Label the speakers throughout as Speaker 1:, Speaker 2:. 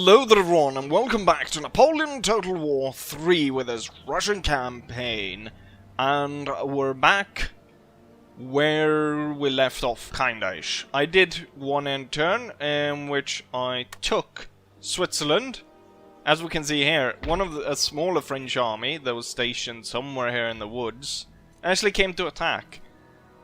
Speaker 1: Hello there everyone, and welcome back to Napoleon Total War 3 with his Russian campaign. And we're back where we left off, kinda-ish. I did one end turn in which I took Switzerland. As we can see here, a smaller French army that was stationed somewhere here in the woods actually came to attack.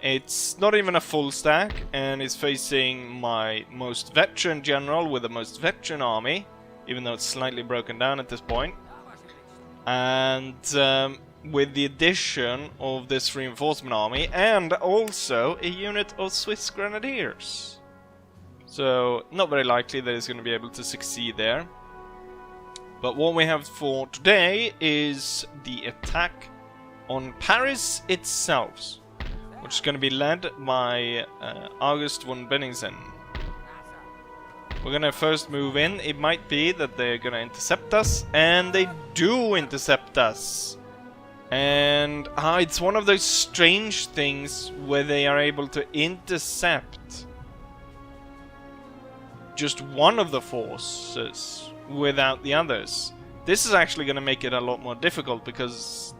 Speaker 1: It's not even a full stack, and it's facing my most veteran general with the most veteran army, even though it's slightly broken down at this point. And with the addition of this reinforcement army, and also a unit of Swiss Grenadiers. So, not very likely that it's going to be able to succeed there. But what we have for today is the attack on Paris itself, which is going to be led by August von Benningsen. We're going to first move in. It might be that they're going to intercept us, and they do intercept us. And it's one of those strange things where they are able to intercept just one of the forces without the others. This is actually going to make it a lot more difficult, because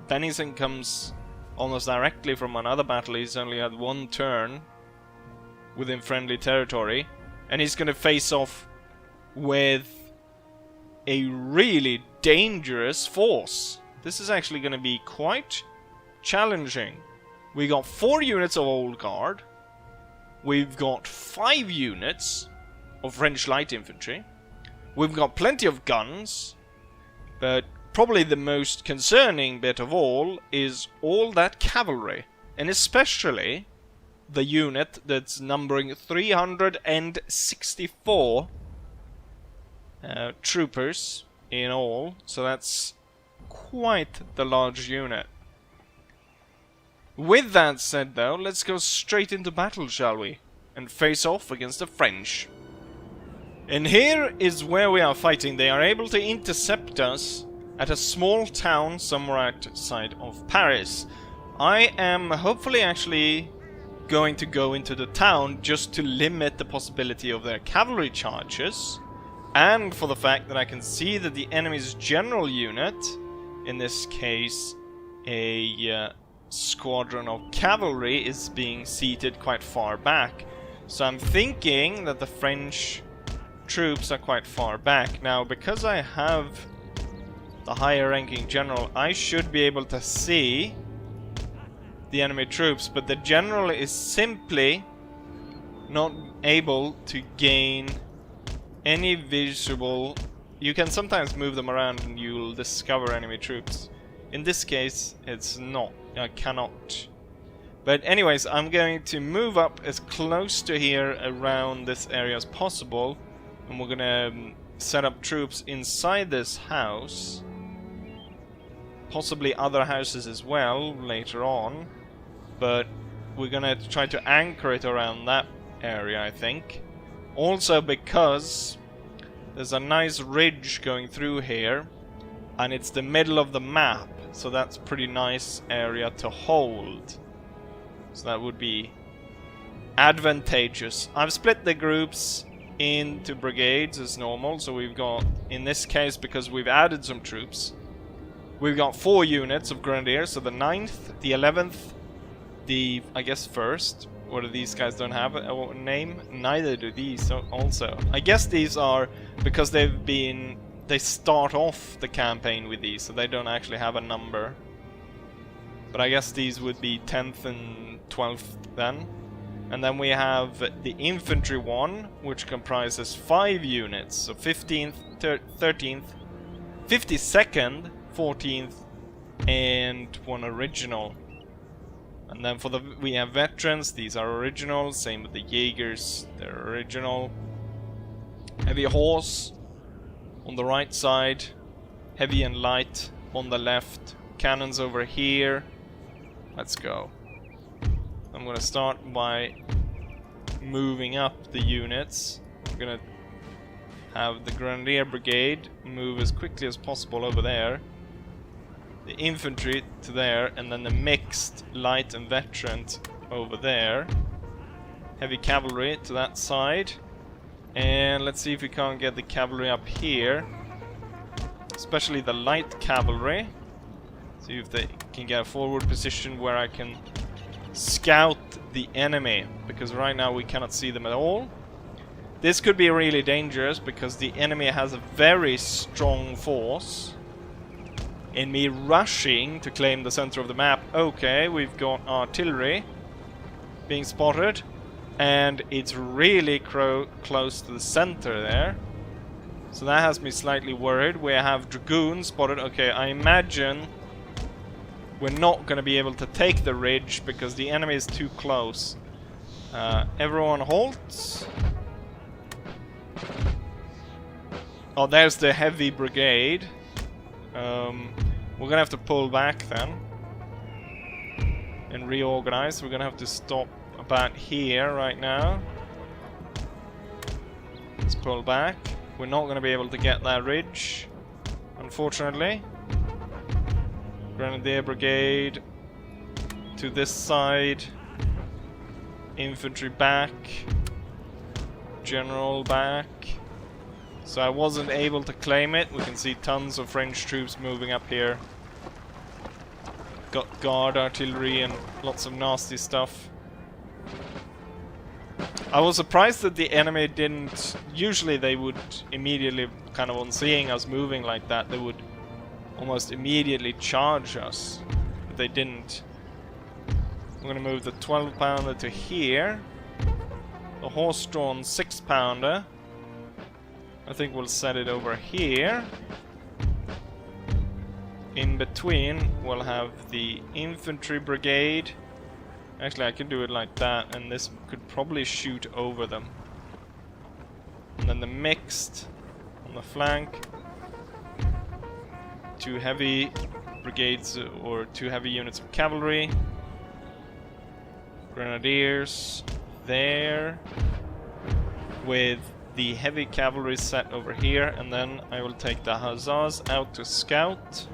Speaker 1: Benningsen comes almost directly from another battle. He's only had one turn within friendly territory, and he's going to face off with a really dangerous force. This is actually going to be quite challenging. We got 4 units of Old Guard. We've got 5 units of French light infantry. We've got plenty of guns, but probably the most concerning bit of all is all that cavalry, and especially the unit that's numbering 364 troopers in all, so that's quite the large unit. With that said though, let's go straight into battle, shall we? And face off against the French. And here is where we are fighting. They are able to intercept us at a small town somewhere outside of Paris. I am hopefully actually going to go into the town just to limit the possibility of their cavalry charges, and for the fact that I can see that the enemy's general unit, in this case a squadron of cavalry, is being seated quite far back. So I'm thinking that the French troops are quite far back. Now, because I have the higher ranking general, I should be able to see the enemy troops, but the general is simply not able to gain any visual. You can sometimes move them around and you'll discover enemy troops. In this case, it's not. I cannot. But anyways, I'm going to move up as close to here around this area as possible, and we're gonna set up troops inside this house. Possibly other houses as well later on, but we're gonna try to anchor it around that area, I think. Also because there's a nice ridge going through here, and it's the middle of the map, so that's a pretty nice area to hold. So that would be advantageous. I've split the groups into brigades as normal, so we've got, in this case, because we've added some troops, we've got 4 units of Grenadiers, so the 9th, the 11th, the, I guess, 1st. What do these guys don't have a name? Neither do these also. I guess these are because they start off the campaign with these, so they don't actually have a number. But I guess these would be 10th and 12th then. And then we have the infantry one, which comprises 5 units, so 15th, 13th, 52nd, 14th, and 1 original. And then for we have veterans. These are original. Same with the Jaegers, they're original. Heavy horse on the right side, heavy and light on the left. Cannons over here. Let's go. I'm gonna start by moving up the units. I'm gonna have the Grenadier Brigade move as quickly as possible over there, the infantry to there, and then the mixed light and veterans over there. Heavy cavalry to that side. And let's see if we can't get the cavalry up here. Especially the light cavalry. See if they can get a forward position where I can scout the enemy. Because right now we cannot see them at all. This could be really dangerous because the enemy has a very strong force. In me rushing to claim the center of the map. Okay, we've got artillery being spotted. And it's really close to the center there. So that has me slightly worried. We have dragoons spotted. Okay, I imagine we're not going to be able to take the ridge because the enemy is too close. Everyone halts. Oh, there's the heavy brigade. We're going to have to pull back then. And reorganize. We're going to have to stop about here right now. Let's pull back. We're not going to be able to get that ridge, unfortunately. Grenadier Brigade to this side. Infantry back. General back. So I wasn't able to claim it. We can see tons of French troops moving up here. Got guard artillery and lots of nasty stuff. I was surprised that the enemy didn't... Usually they would immediately, kind of on seeing us moving like that, they would almost immediately charge us. But they didn't. I'm going to move the 12-pounder to here. The horse-drawn 6-pounder. I think we'll set it over here. In between, we'll have the infantry brigade. Actually, I can do it like that, and this could probably shoot over them. And then the mixed on the flank. 2 heavy brigades, or 2 heavy units of cavalry. Grenadiers there. With the heavy cavalry set over here, and then I will take the hussars out to scout.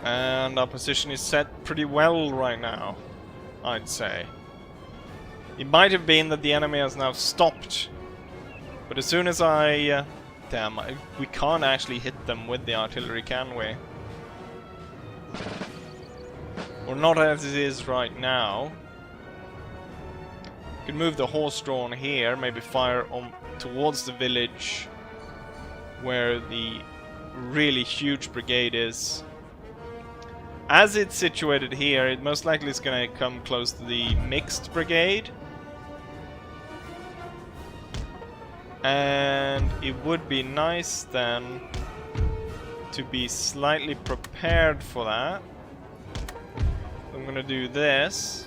Speaker 1: And our position is set pretty well right now, I'd say. It might have been that the enemy has now stopped. But as soon as I... we can't actually hit them with the artillery, can we? Or not as it is right now. We can move the horse-drawn here, maybe fire on towards the village where the really huge brigade is. As it's situated here, it most likely is going to come close to the mixed brigade. And it would be nice then to be slightly prepared for that. I'm going to do this.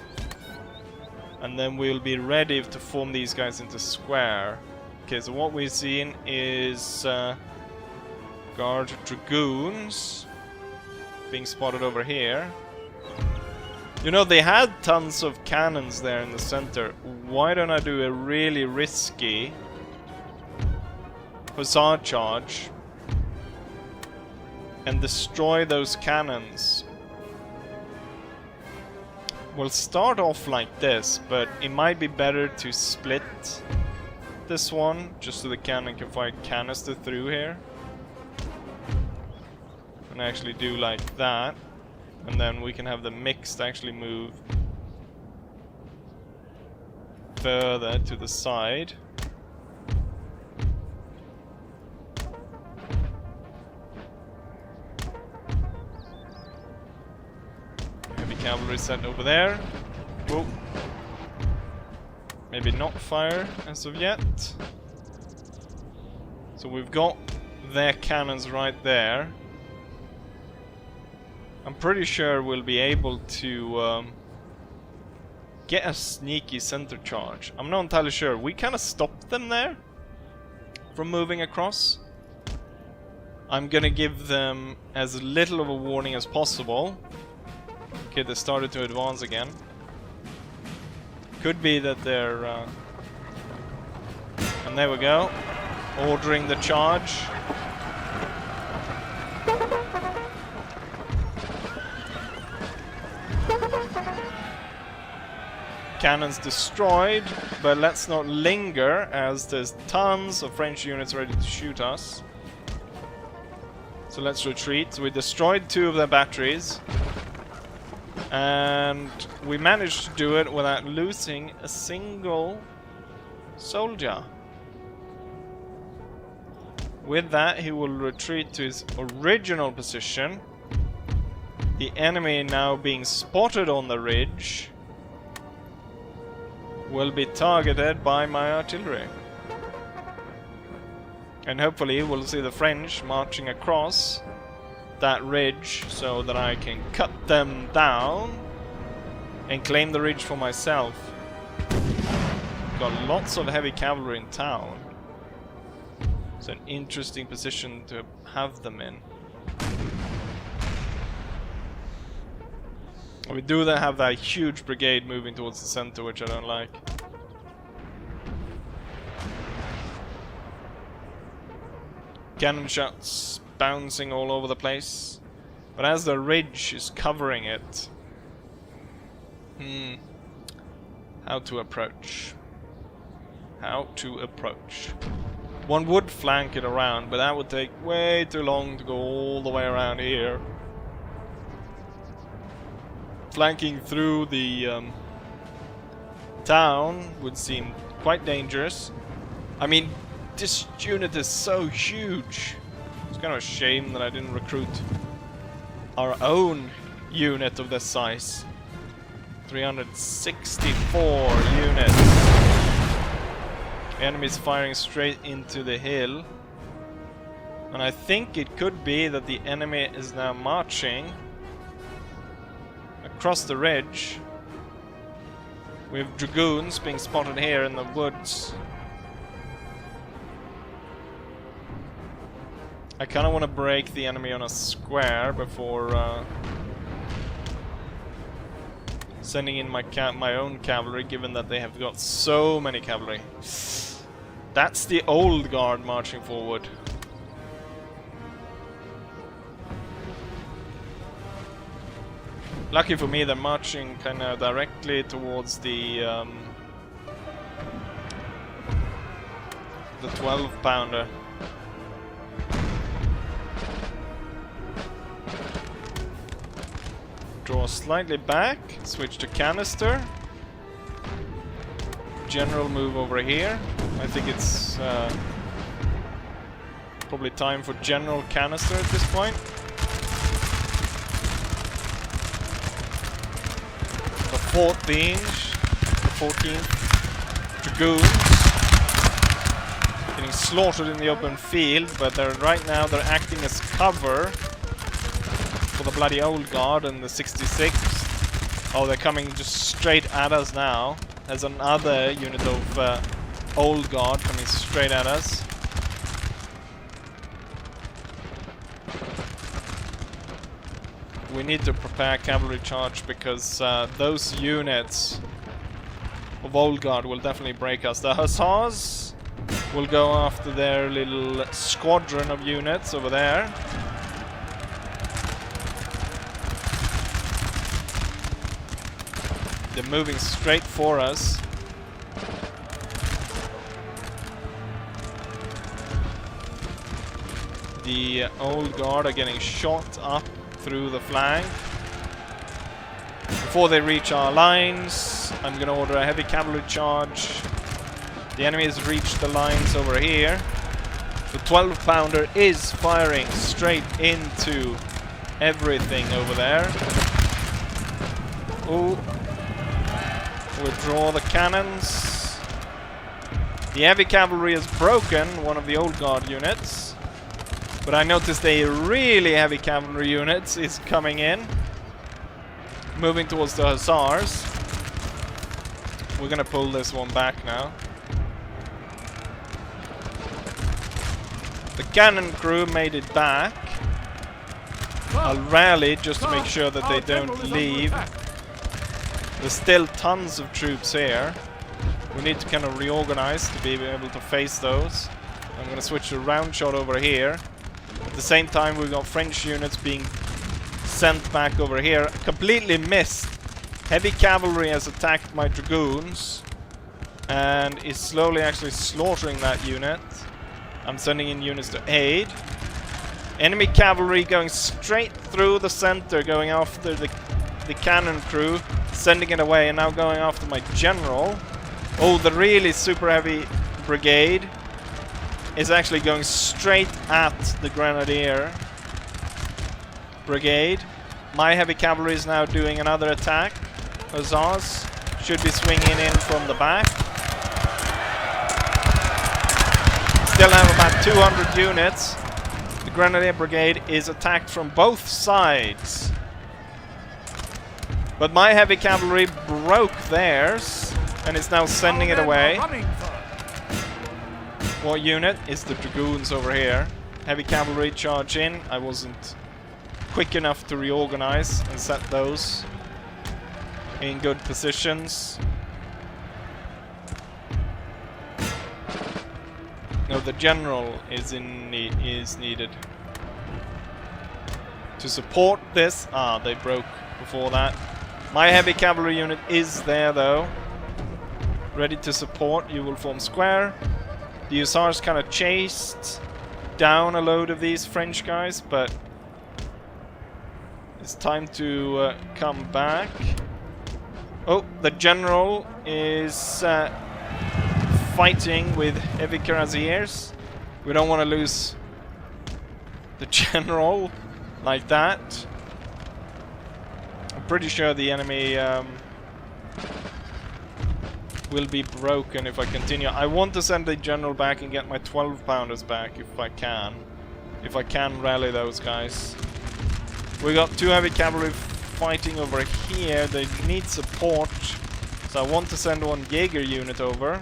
Speaker 1: And then we'll be ready to form these guys into square. Okay, so what we've seen is guard dragoons being spotted over here. You know, they had tons of cannons there in the center. Why don't I do a really risky hussar charge and destroy those cannons? We'll start off like this, but it might be better to split this one just so the cannon can fire canister through here. And actually do like that, and then we can have the mixed actually move further to the side. Heavy cavalry set over there. Whoa. Maybe not fire as of yet. So we've got their cannons right there. I'm pretty sure we'll be able to get a sneaky center charge. I'm not entirely sure. We kind of stopped them there from moving across. I'm gonna give them as little of a warning as possible. Okay, they started to advance again. Could be that they're... and there we go. Ordering the charge. cannons destroyed, but let's not linger as there's tons of French units ready to shoot us. So let's retreat. So we destroyed 2 of their batteries. And we managed to do it without losing a single soldier. With that, he will retreat to his original position. The enemy, now being spotted on the ridge, will be targeted by my artillery. And hopefully we'll see the French marching across that ridge so that I can cut them down and claim the ridge for myself. Got lots of heavy cavalry in town. It's an interesting position to have them in. We do then have that huge brigade moving towards the center, which I don't like. Cannon shots bouncing all over the place. But as the ridge is covering it... How to approach? How to approach? One would flank it around, but that would take way too long to go all the way around here. Flanking through the town would seem quite dangerous. I mean, this unit is so huge. It's kind of a shame that I didn't recruit our own unit of this size. 364 units. The enemy is firing straight into the hill. And I think it could be that the enemy is now marching across the ridge. We have dragoons being spotted here in the woods. I kind of want to break the enemy on a square before sending in my own cavalry, given that they have got so many cavalry. That's the old guard marching forward. Lucky for me, they're marching kind of directly towards the 12-pounder. Draw slightly back, switch to canister. General move over here. I think it's probably time for general canister at this point. The 14th Dragoons getting slaughtered in the open field, but right now they're acting as cover for the bloody old guard and the 66th. Oh, they're coming just straight at us now. There's another unit of old guard coming straight at us. We need to prepare cavalry charge because those units of old guard will definitely break us. The hussars will go after their little squadron of units over there. They're moving straight for us. The old guard are getting shot up through the flank. Before they reach our lines, I'm going to order a heavy cavalry charge. The enemy has reached the lines over here. The 12-pounder is firing straight into everything over there. Ooh. Withdraw the cannons. The heavy cavalry has broken one of the old guard units. But I noticed a really heavy cavalry unit is coming in. Moving towards the hussars. We're gonna pull this one back now. The cannon crew made it back. I'll rally just to make sure that they don't leave. There's still tons of troops here. We need to kind of reorganize to be able to face those. I'm gonna switch to round shot over here. At the same time, we've got French units being sent back over here. Completely missed Heavy cavalry has attacked my dragoons and is slowly actually slaughtering that unit. I'm sending in units to aid. Enemy cavalry going straight through the center, going after the cannon crew, sending it away, and now going after my general. Oh, the really super heavy brigade is actually going straight at the grenadier brigade. My heavy cavalry is now doing another attack. Hussars should be swinging in from the back. Still have about 200 units. The grenadier brigade is attacked from both sides. But my heavy cavalry broke theirs and is now sending it away. What unit is the dragoons over here? Heavy cavalry charge in. I wasn't quick enough to reorganize and set those in good positions. No, the general is needed to support this. Ah, they broke before that. My heavy cavalry unit is there though, ready to support. You will form square. The hussars kind of chased down a load of these French guys, but it's time to come back. Oh, the general is fighting with heavy cuirassiers. We don't want to lose the general like that. I'm pretty sure the enemy will be broken if I continue. I want to send the general back and get my 12-pounders back if I can. If I can rally those guys. We got 2 heavy cavalry fighting over here. They need support. So I want to send 1 Jaeger unit over.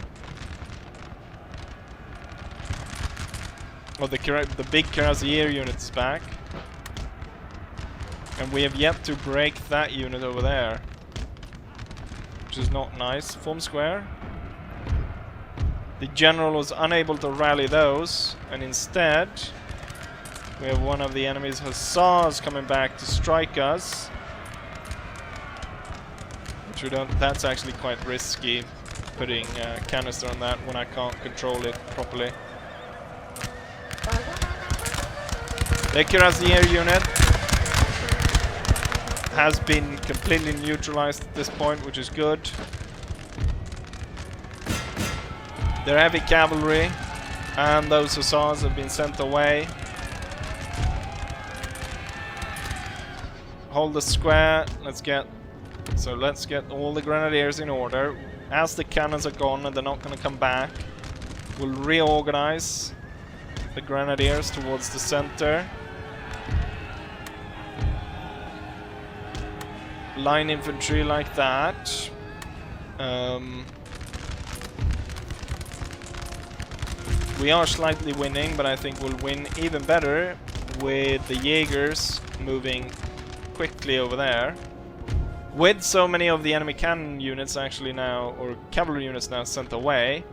Speaker 1: Oh, the big cuirassier unit is back. And we have yet to break that unit over there. Which is not nice. Form square. The general was unable to rally those. And instead, we have one of the enemy's hussars coming back to strike us. Which we don't... That's actually quite risky. Putting canister on that when I can't control it properly. The cuirassier unit has been completely neutralized at this point, which is good. Their heavy cavalry and those hussars have been sent away. Hold the square. Let's get all the grenadiers in order. As the cannons are gone and they're not going to come back, we'll reorganize the grenadiers towards the center. Line infantry like that. We are slightly winning, but I think we'll win even better with the Jaegers moving quickly over there. With so many of the enemy cannon units actually now, or cavalry units now sent away,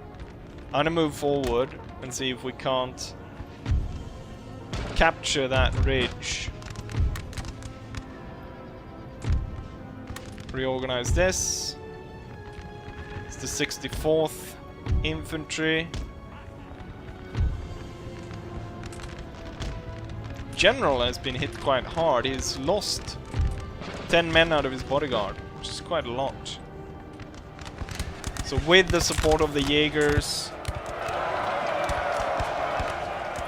Speaker 1: I'm gonna move forward and see if we can't capture that ridge. Reorganize this. It's the 64th Infantry. General has been hit quite hard. He's lost 10 men out of his bodyguard, which is quite a lot. So with the support of the Jaegers,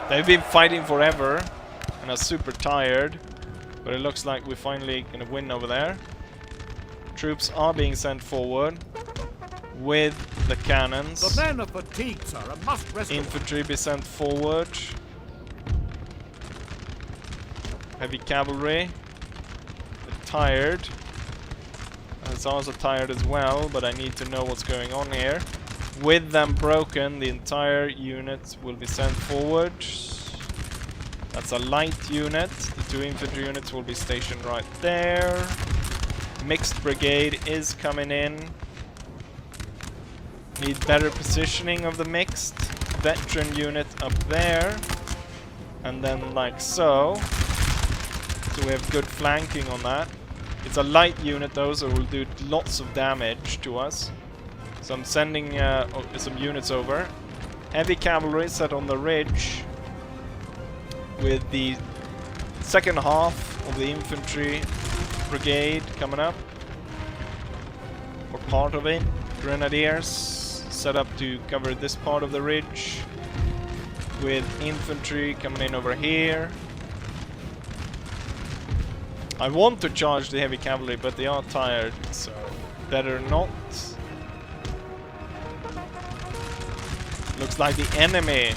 Speaker 1: they've been fighting forever and are super tired, but it looks like we're finally gonna win over there. Troops are being sent forward with the cannons.
Speaker 2: The men are fatigued, sir, and must rest.
Speaker 1: Infantry be sent forward. Heavy cavalry. They're tired. Hussars are tired as well, but I need to know what's going on here. With them broken, the entire unit will be sent forward. That's a light unit. The 2 infantry units will be stationed right there. Mixed brigade is coming in. Need better positioning of the mixed. Veteran unit up there. And then like so. So we have good flanking on that. It's a light unit though, so it will do lots of damage to us. So I'm sending some units over. Heavy cavalry set on the ridge with the second half of the infantry brigade coming up. Or part of it. Grenadiers set up to cover this part of the ridge with infantry coming in over here. I want to charge the heavy cavalry, but they are tired, so better not. Looks like the enemy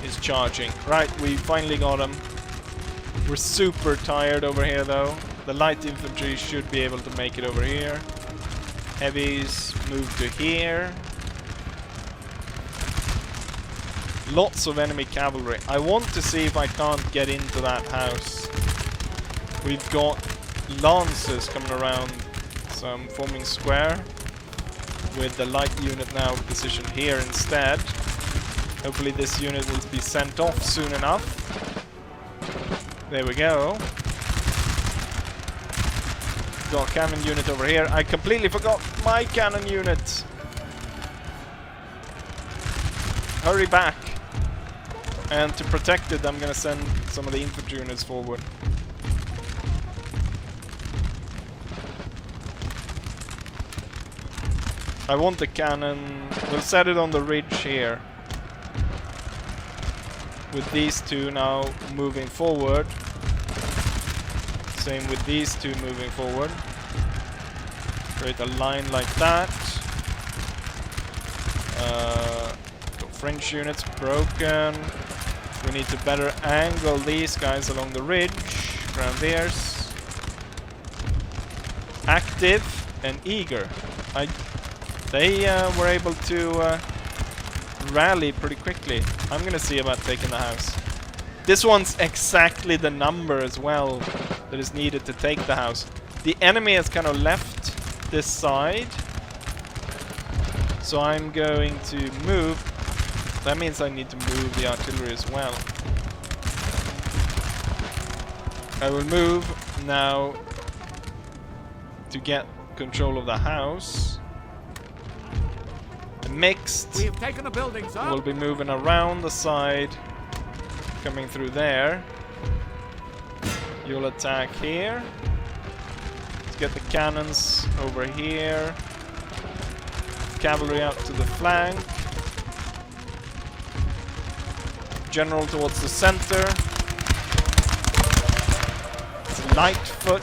Speaker 1: is charging. Right, we finally got them. We're super tired over here though. The light infantry should be able to make it over here. Heavies move to here. Lots of enemy cavalry. I want to see if I can't get into that house. We've got lancers coming around, so I'm forming square with the light unit now positioned here instead. Hopefully this unit will be sent off soon enough. There we go. Got a cannon unit over here. I completely forgot my cannon unit. Hurry back. And to protect it, I'm gonna send some of the infantry units forward. I want the cannon. We'll set it on the ridge here. With these two now moving forward. Same with these two moving forward. Create a line like that. French units broken. We need to better angle these guys along the ridge. Grenadiers. Active and eager. They were able to rally pretty quickly. I'm gonna see about taking the house. This one's exactly the number as well that is needed to take the house. The enemy has kind of left this side. So I'm going to move. That means I need to move the artillery as well. I will move now to get control of the house. The mixed
Speaker 2: We have taken a building, sir.
Speaker 1: will be moving around the side, coming through there. You'll attack here. Let's get the cannons over here. Cavalry out to the flank. General towards the center. It's light foot.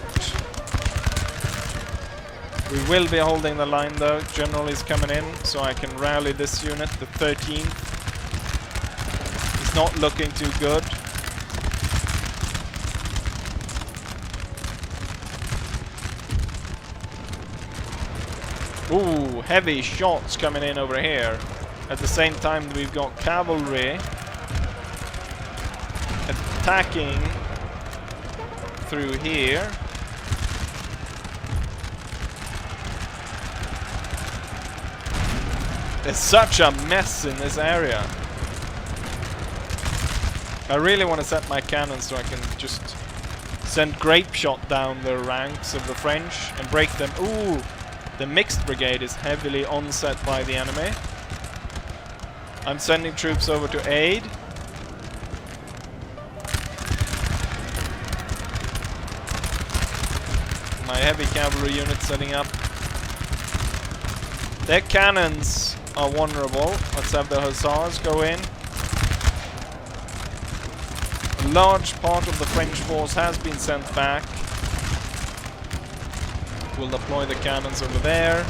Speaker 1: We will be holding the line though. General is coming in, so I can rally this unit, the 13th. It's not looking too good. Ooh, heavy shots coming in over here. At the same time, we've got cavalry attacking through here. There's such a mess in this area. I really want to set my cannons so I can just send grape shot down the ranks of the French and break them. Ooh, the mixed brigade is heavily onset by the enemy. I'm sending troops over to aid. My heavy cavalry unit setting up. Their cannons are vulnerable. Let's have the hussars go in. A large part of the French force has been sent back. We'll deploy the cannons over there.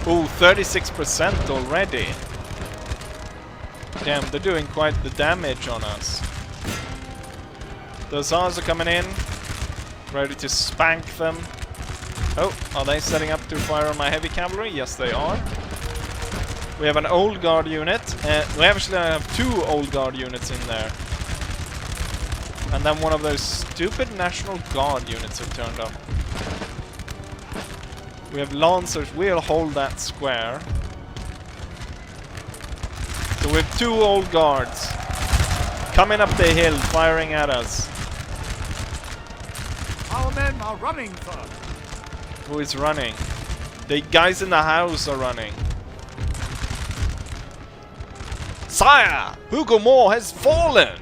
Speaker 1: Ooh, 36% already. Damn, they're doing quite the damage on us. The hussars are coming in. Ready to spank them. Oh, are they setting up to fire on my heavy cavalry? Yes, they are. We have an old guard unit. We actually have two old guard units in there. And then one of those stupid National Guard units have turned up. We have lancers. We'll hold that square. So we have two old guards coming up the hill, firing at us.
Speaker 2: Our men are running, sir.
Speaker 1: Who is running? The guys in the house are running. Sire! Hugo Moore has fallen!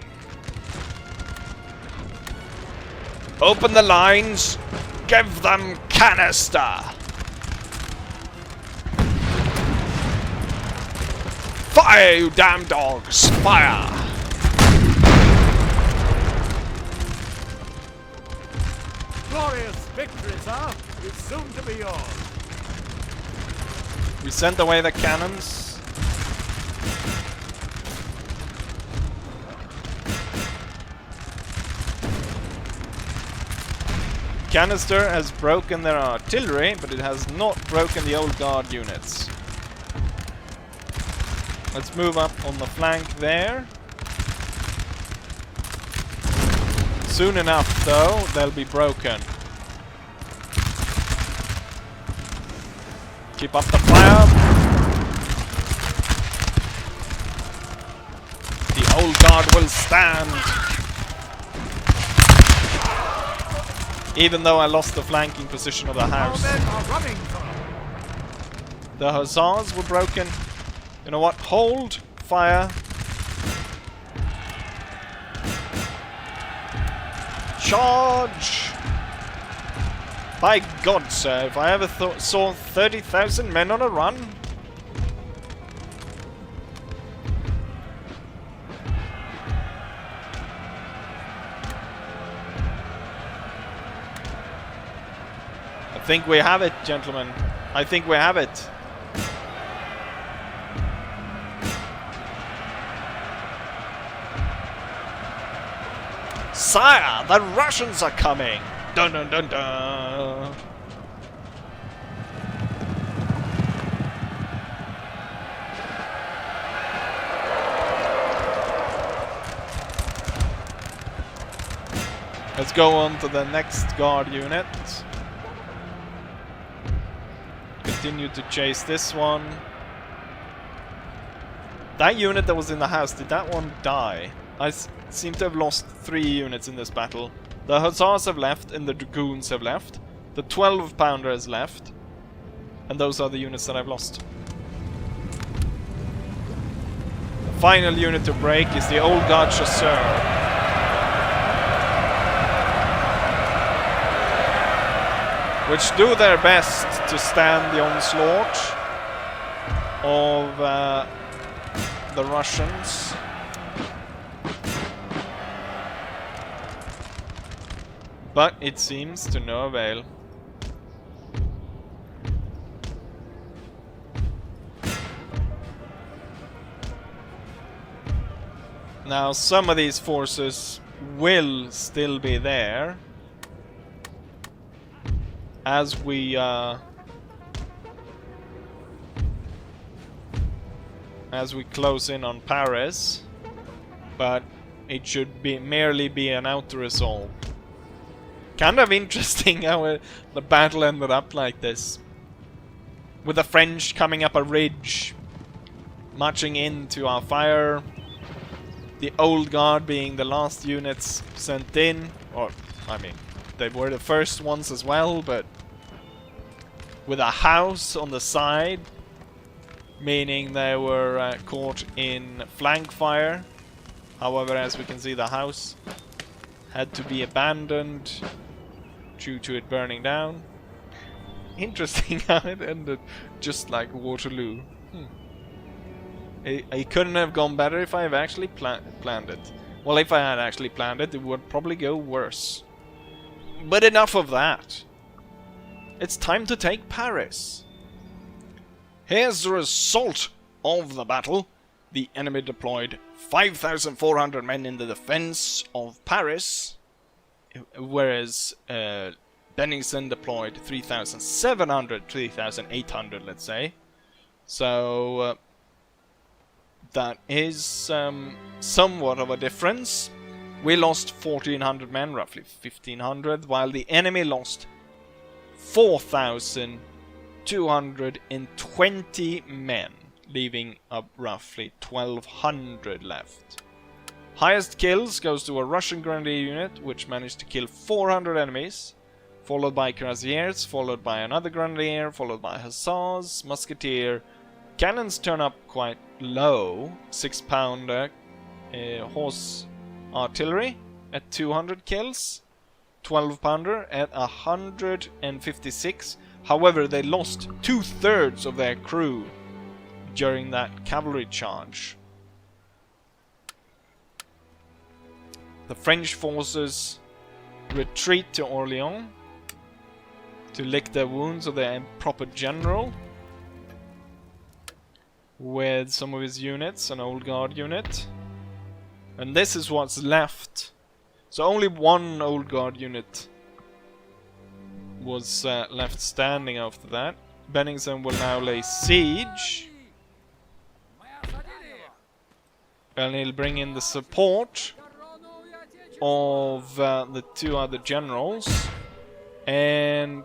Speaker 1: Open the lines! Give them canister! Fire, you damn dogs! Fire!
Speaker 2: Glorious victory, sir, is soon to be yours.
Speaker 1: We sent away the cannons. Canister has broken their artillery, but it has not broken the old guard units. Let's move up on the flank there. Soon enough, though, they'll be broken. Keep up the fire. The old guard will stand. Even though I lost the flanking position of the house.
Speaker 2: Our men are running, sir.
Speaker 1: The hussars were broken. You know what? Hold fire. Charge! By God, sir, if I ever saw 30,000 men on a run. I think we have it, gentlemen. I think we have it. Sire, the Russians are coming! Dun dun dun dun! Let's go on to the next guard unit. Continue to chase this one. That unit that was in the house, did that one die? I seem to have lost 3 units in this battle. The hussars have left and the dragoons have left. The 12-pounder has left. And those are the units that I've lost. The final unit to break is the Old Guard Chasseur. Which do their best to stand the onslaught of the Russians. But it seems to no avail. Now, some of these forces will still be there as we close in on Paris, but it should be merely be an auto-resolve. Kind of interesting how the battle ended up like this, with the French coming up a ridge, marching into our fire, the Old Guard being the last units sent in, or I mean, they were the first ones as well, but with a house on the side, meaning they were caught in flank fire. However, as we can see, the house had to be abandoned due to it burning down. Interesting how it ended just like Waterloo. It couldn't have gone better if I have actually planned it. Well, if I had actually planned it, it would probably go worse. But enough of that. It's time to take Paris. Here's the result of the battle. The enemy deployed 5,400 men in the defense of Paris, whereas Bennigsen deployed 3,700, 3,800, let's say. So that is somewhat of a difference. We lost 1,400 men, roughly 1,500, while the enemy lost 4,220 men, leaving up roughly 1,200 left. Highest kills goes to a Russian Grenadier unit, which managed to kill 400 enemies, followed by Cuirassiers, followed by another Grenadier, followed by Hussars, Musketeer. Cannons turn up quite low, 6-pounder horse artillery at 200 kills, 12-pounder at 156. However, they lost 2/3 of their crew during that cavalry charge. The French forces retreat to Orléans to lick their wounds of their improper general with some of his units, an old guard unit. And this is what's left. So only one old guard unit was left standing after that. Bennigsen will now lay siege. And he'll bring in the support of the two other generals. And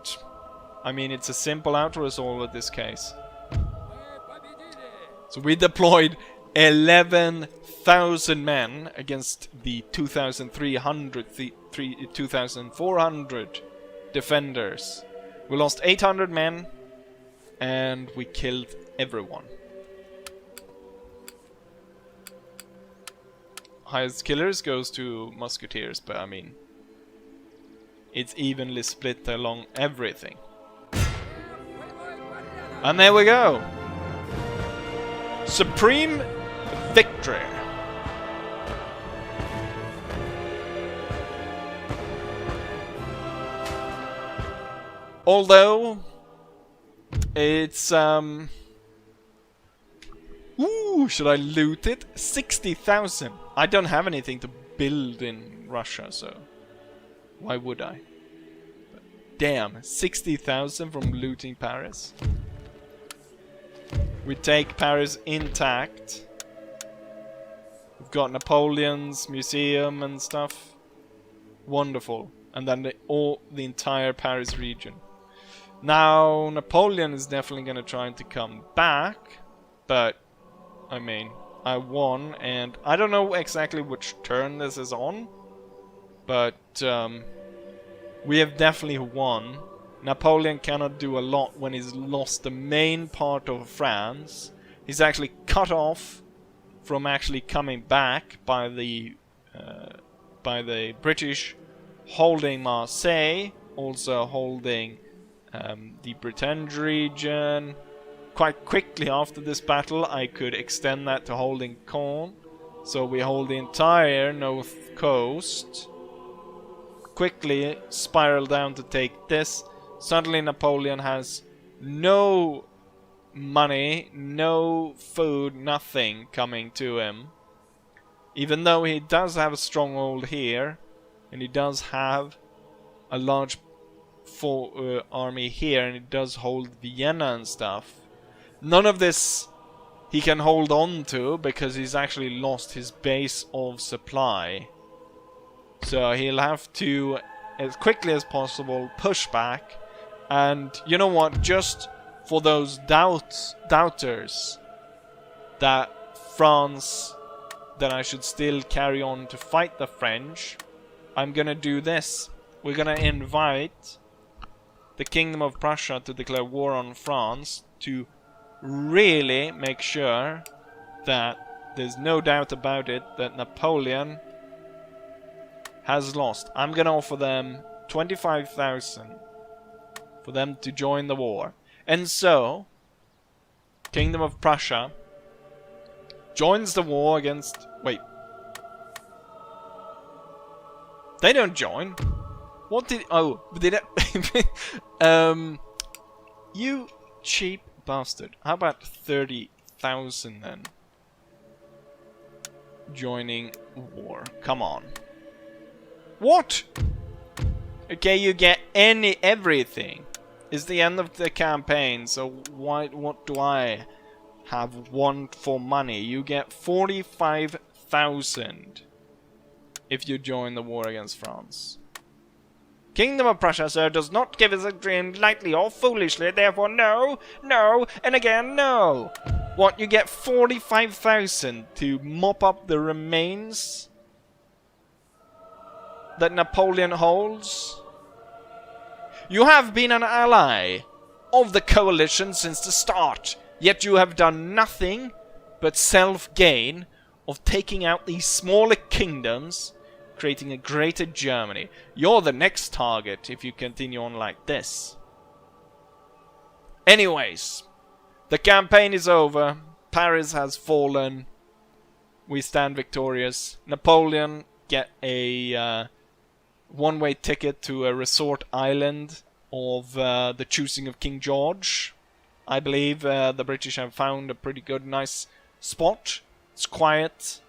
Speaker 1: I mean, it's a simple out-resolve in this case. So we deployed 11,000 men against the 2,400 defenders. We lost 800 men and we killed everyone. Highest killers goes to Musketeers, but I mean, it's evenly split along everything. And there we go! Supreme victory! Although it's ooh, should I loot it? 60,000. I don't have anything to build in Russia, so why would I? But damn, 60,000 from looting Paris. We take Paris intact. We've got Napoleon's museum and stuff. Wonderful. And then the entire Paris region. Now, Napoleon is definitely going to try to come back, but I mean, I won, and I don't know exactly which turn this is on, but we have definitely won. Napoleon cannot do a lot when he's lost the main part of France. He's actually cut off from actually coming back by the British holding Marseille, also holding the Bretagne region. Quite quickly after this battle, I could extend that to holding Caen. So we hold the entire north coast. Quickly spiral down to take this. Suddenly Napoleon has no money, no food, nothing coming to him. Even though he does have a stronghold here, and he does have a large army here, and he does hold Vienna and stuff. None of this he can hold on to because he's actually lost his base of supply. So he'll have to, as quickly as possible, push back. And you know what? Just for those doubters that France, that I should still carry on to fight the French, I'm gonna do this. We're gonna invite the Kingdom of Prussia to declare war on France to really make sure that there's no doubt about it that Napoleon has lost. I'm gonna offer them 25,000 for them to join the war. And so, Kingdom of Prussia joins the war against... Wait. They don't join. What did... Oh, did it... you cheap bastard. How about 30,000 then? Joining war. Come on. What? Okay, you get everything. It's the end of the campaign, so what do I want for money? You get 45,000 if you join the war against France. Kingdom of Prussia, sir, does not give us a dream lightly or foolishly, therefore no, no, and again no. What, you get 45,000 to mop up the remains that Napoleon holds? You have been an ally of the coalition since the start, yet you have done nothing but self-gain of taking out these smaller kingdoms, creating a greater Germany. You're the next target if you continue on like this. Anyways, the campaign is over. Paris has fallen. We stand victorious. Napoleon get a one-way ticket to a resort island of the choosing of King George. I believe the British have found a pretty good, nice spot. It's quiet.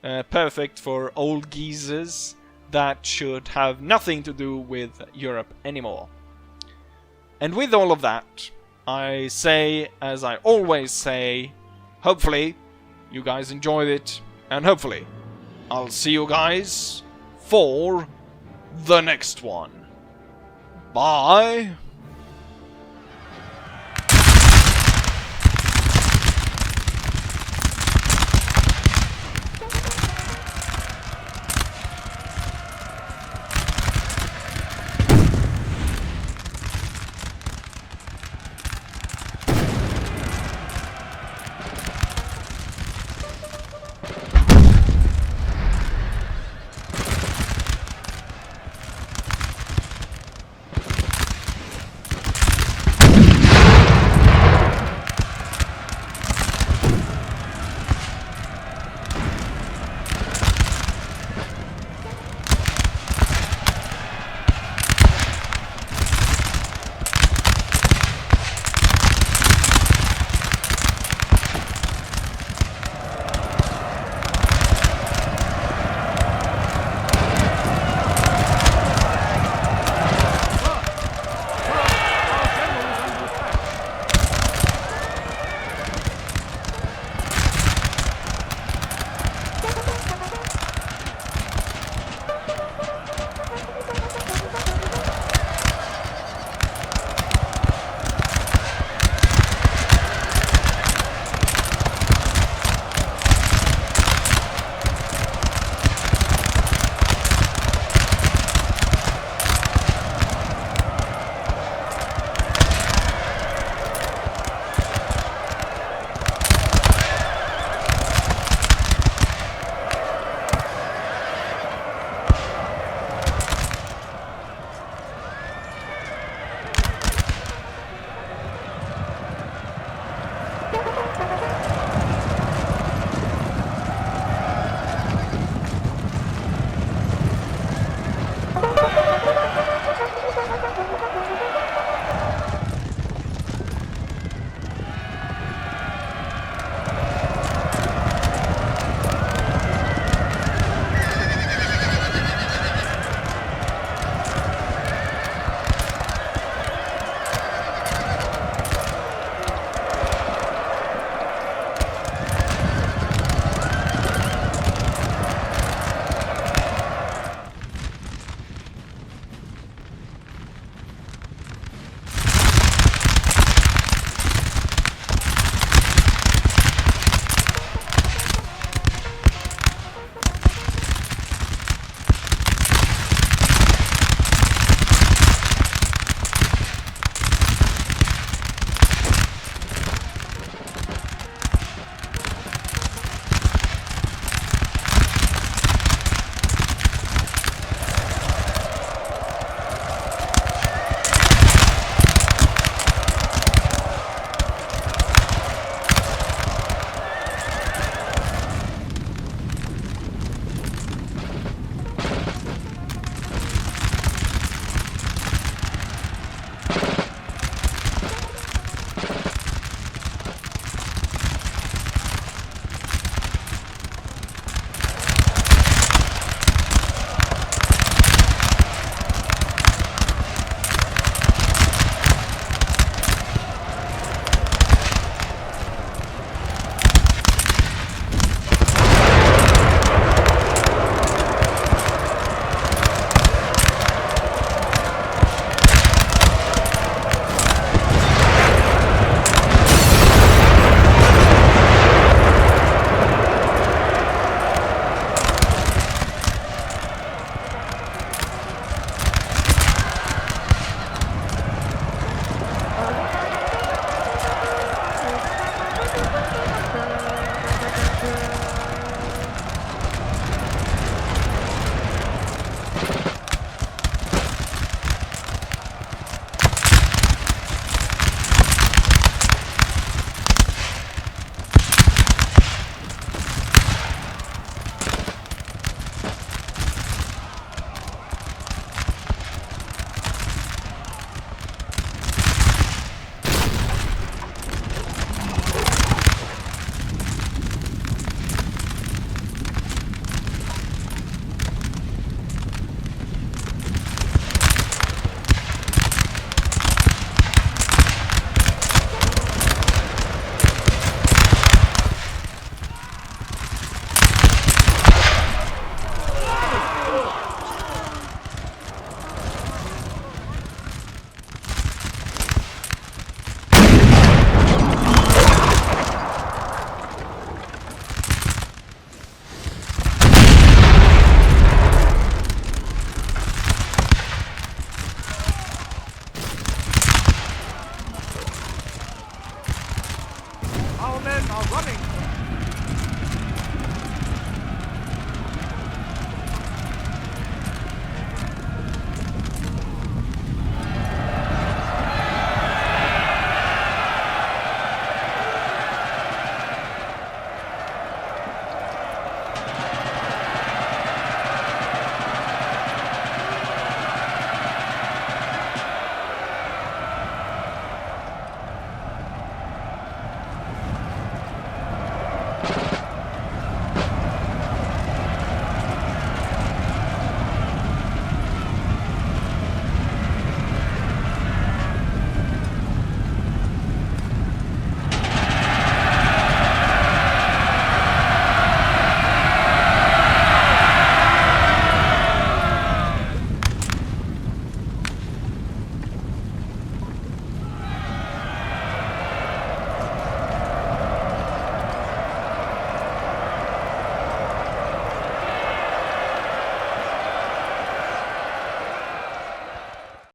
Speaker 1: Perfect for old geezers that should have nothing to do with Europe anymore. And with all of that, I say, as I always say, hopefully you guys enjoyed it, and hopefully I'll see you guys for the next one. Bye!